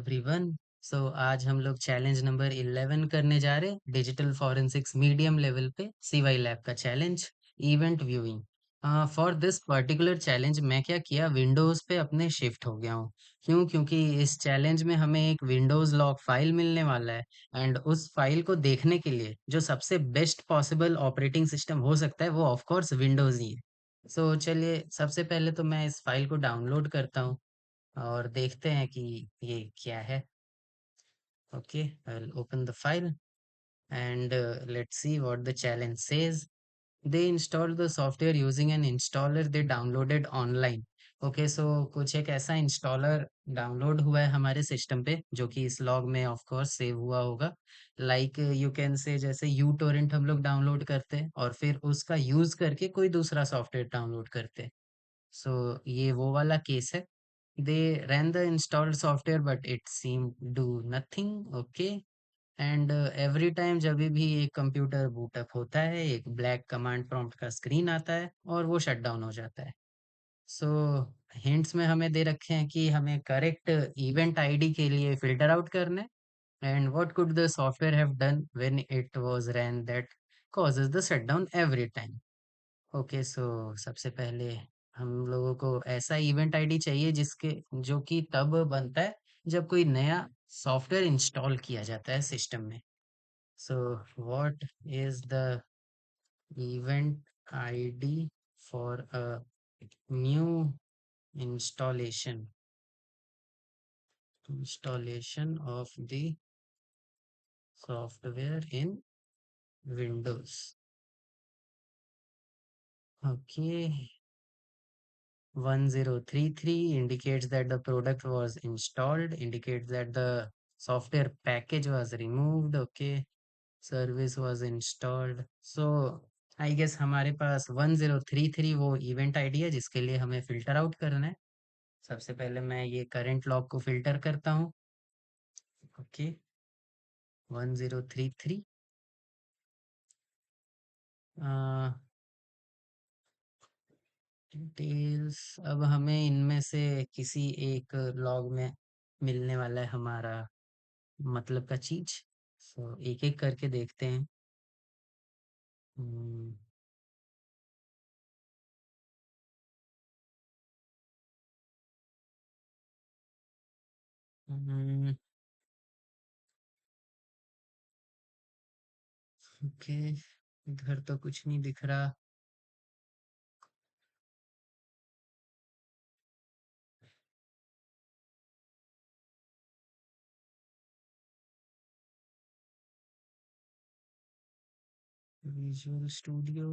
Everyone. आज हम लोग चैलेंज नंबर 11 करने जा रहे हैं, डिजिटल फॉरेंसिक्स मीडियम लेवल पे सीवाई लैब का challenge, event viewing. For this particular challenge मैं क्या किया, विंडोज पे अपने शिफ्ट हो गया हूँ। क्योंकि इस चैलेंज में हमें एक विंडोज लॉग फाइल मिलने वाला है। एंड उस फाइल को देखने के लिए जो सबसे बेस्ट पॉसिबल ऑपरेटिंग सिस्टम हो सकता है वो ऑफ कोर्स विंडोज ही है। चलिए, सबसे पहले तो मैं इस फाइल को डाउनलोड करता हूँ और देखते हैं कि ये क्या है। Okay, I will open the file and let's see what the challenge says. They installed the software using an installer they downloaded online. Okay, so कुछ एक ऐसा इंस्टॉलर डाउनलोड हुआ है हमारे सिस्टम पे जो कि इस लॉग में ऑफ कोर्स सेव हुआ होगा। लाइक यू कैन से जैसे यू टोरेंट हम लोग डाउनलोड करते हैं और फिर उसका यूज करके कोई दूसरा सॉफ्टवेयर डाउनलोड करते हैं। सो ये वो वाला केस है। They ran the installed software but it seemed do nothing. Okay. And every time जब भी एक कंप्यूटर बूटअप होता है, एक ब्लैक कमांड प्रॉम्प्ट का स्क्रीन आता है और वो शट डाउन हो जाता है। सो हिंट्स में हमें दे रखे हैं कि हमें करेक्ट इवेंट आईडी के लिए फिल्टर आउट करना है। And what could the software have done when it was ran that causes the shutdown every time. Okay, so सबसे पहले हम लोगों को ऐसा इवेंट आईडी चाहिए जिसके जो कि तब बनता है जब कोई नया सॉफ्टवेयर इंस्टॉल किया जाता है सिस्टम में। So what is the event ID for a new installation installation of the software in Windows. Okay, 1033 indicates that the product was installed, indicates that the software package was removed. Okay, service was installed. So I guess हमारे पास 1033 वो event ID है जिसके लिए हमें filter out करना है। सबसे पहले मैं ये करंट लॉग को फिल्टर करता हूँ। ओके, 1033। डिटेल्स, अब हमें इनमें से किसी एक लॉग में मिलने वाला है हमारा मतलब का चीज। एक एक करके देखते हैं। हम्म, हम्म, ओके, इधर तो कुछ नहीं दिख रहा। Visual studio,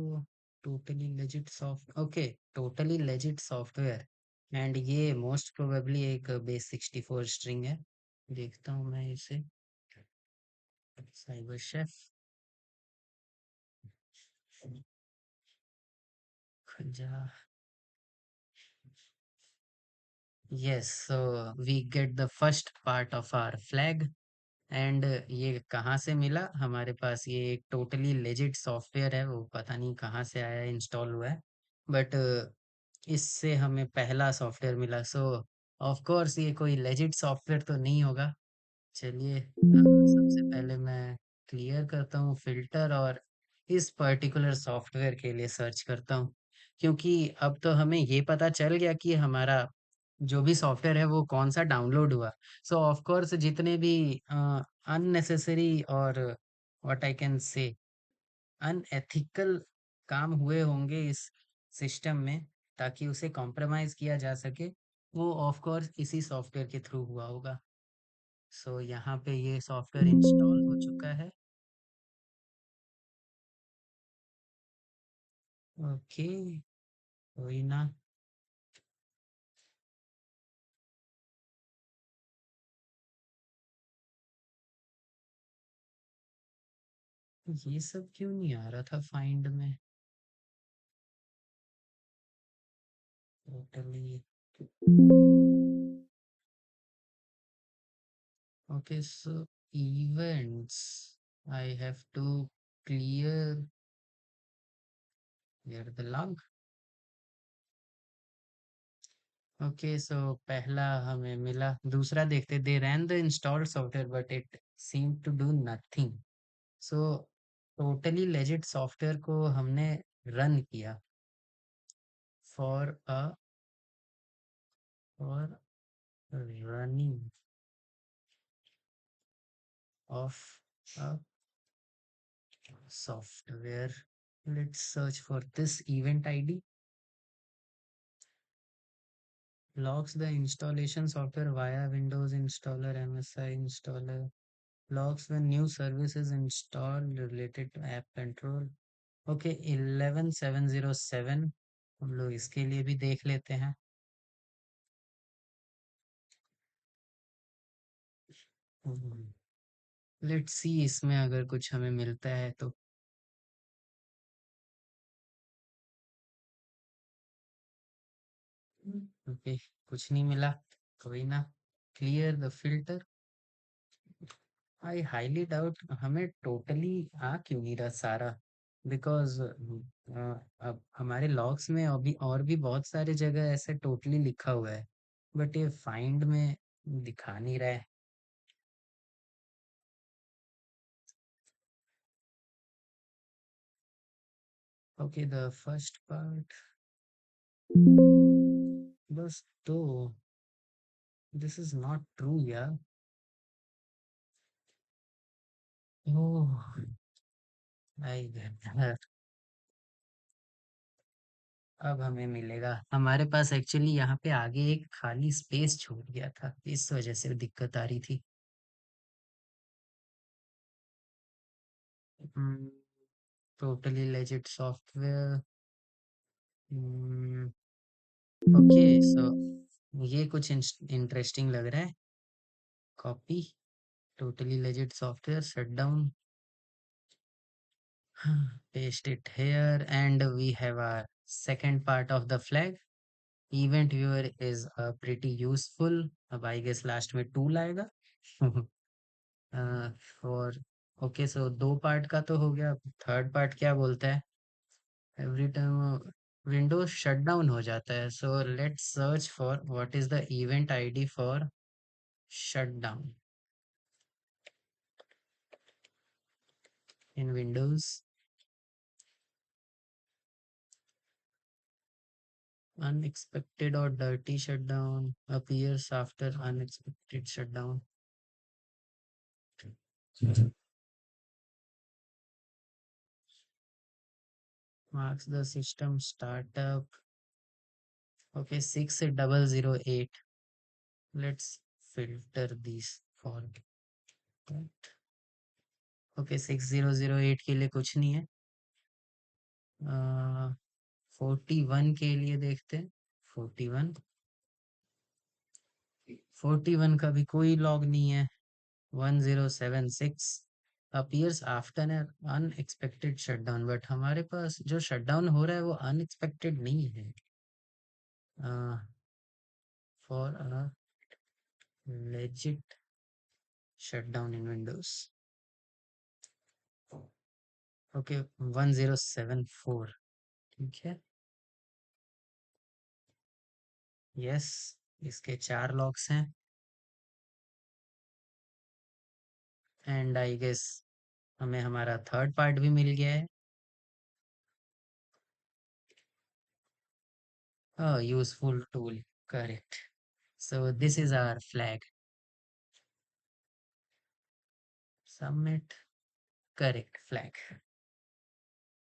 totally legit soft, okay, totally legit software. And ये मोस्ट प्रोबेबली एक बेस 64 स्ट्रिंग है। देखता हूँ मैं इसे। साइबर शेफ, खजा। Yes, so we get the first part of our flag. And ये कहाँ से मिला हमारे पास, ये एक टोटली लेजिट सॉफ्टवेयर है, वो पता नहीं कहाँ से आया, इंस्टॉल हुआ है। बट इससे हमें पहला सॉफ्टवेयर मिला। ऑफ कोर्स ये कोई लेजिट सॉफ्टवेयर तो नहीं होगा। चलिए, सबसे पहले मैं क्लियर करता हूँ फिल्टर और इस पर्टिकुलर सॉफ्टवेयर के लिए सर्च करता हूँ। क्योंकि अब तो हमें ये पता चल गया कि हमारा जो भी सॉफ्टवेयर है वो कौन सा डाउनलोड हुआ। ऑफ कोर्स जितने भी अननेसेसरी और what I can say unethical काम हुए होंगे इस सिस्टम में ताकि उसे कॉम्प्रोमाइज किया जा सके, वो ऑफ कोर्स इसी सॉफ्टवेयर के थ्रू हुआ होगा। यहाँ पे ये सॉफ्टवेयर इंस्टॉल हो चुका है। ओके, कोई ना। ये सब क्यों नहीं आ रहा था फाइंड में? Totally. Okay, so events, I have to clear the log. Okay, so पहला हमें मिला, दूसरा देखते। They ran the installed software but it seem to do nothing. So totally legit software को हमने रन किया for a for running of a software. Let's search for this event ID. Logs the installation software via Windows installer, MSI installer. Logs when new service is installed related to app control. Okay, 11707 हम लोग इसके लिए भी देख लेते हैं। Let's see इसमें अगर कुछ हमें मिलता है तो। ओके, कुछ नहीं मिला, कोई ना। Clear the filter. I highly doubt हमें टोटली आ क्यों नहीं रहा सारा। बिकॉज अब हमारे लॉग्स में अभी और भी बहुत सारे जगह ऐसे टोटली लिखा हुआ है, बट ये फाइंड में दिखा नहीं रहा है। ओके, द फर्स्ट पार्ट, बस तो दिस इज नॉट ट्रू यार। ओह, आई अब हमें मिलेगा। हमारे पास एक्चुअली यहाँ पे आगे एक खाली स्पेस छूट गया था, इस वजह से दिक्कत आ रही थी। Totally legit software. ओके, सो ये कुछ इंटरेस्टिंग लग रहा है। Copy totally legit software shutdown, paste it here, and we have our second part of the flag. Event viewer is pretty useful. अब आई गेस लास्ट में टूल आएगा। For okay, सो दो part का तो हो गया। थर्ड पार्ट क्या बोलता है? Every time Windows shut down हो जाता है, so let's search for what is the event ID for shut down in Windows. Unexpected or dirty shutdown appears after unexpected shutdown. Marks the system startup. Okay, 6008. Let's filter these for that. Okay, 6008 के लिए कुछ नहीं है। 41 के लिए देखते हैं। 41, 41 का भी कोई लॉग नहीं है। 1076 appears after an unexpected shutdown, but हमारे पास जो शटडाउन हो रहा है वो अनएक्सपेक्टेड नहीं है। For a legit shutdown in Windows. Okay, 1074। ठीक है, यस, इसके चार लॉक्स हैं। एंड आई गेस हमें हमारा थर्ड पार्ट भी मिल गया है। Useful tool, correct. So this is our flag. Submit, correct flag.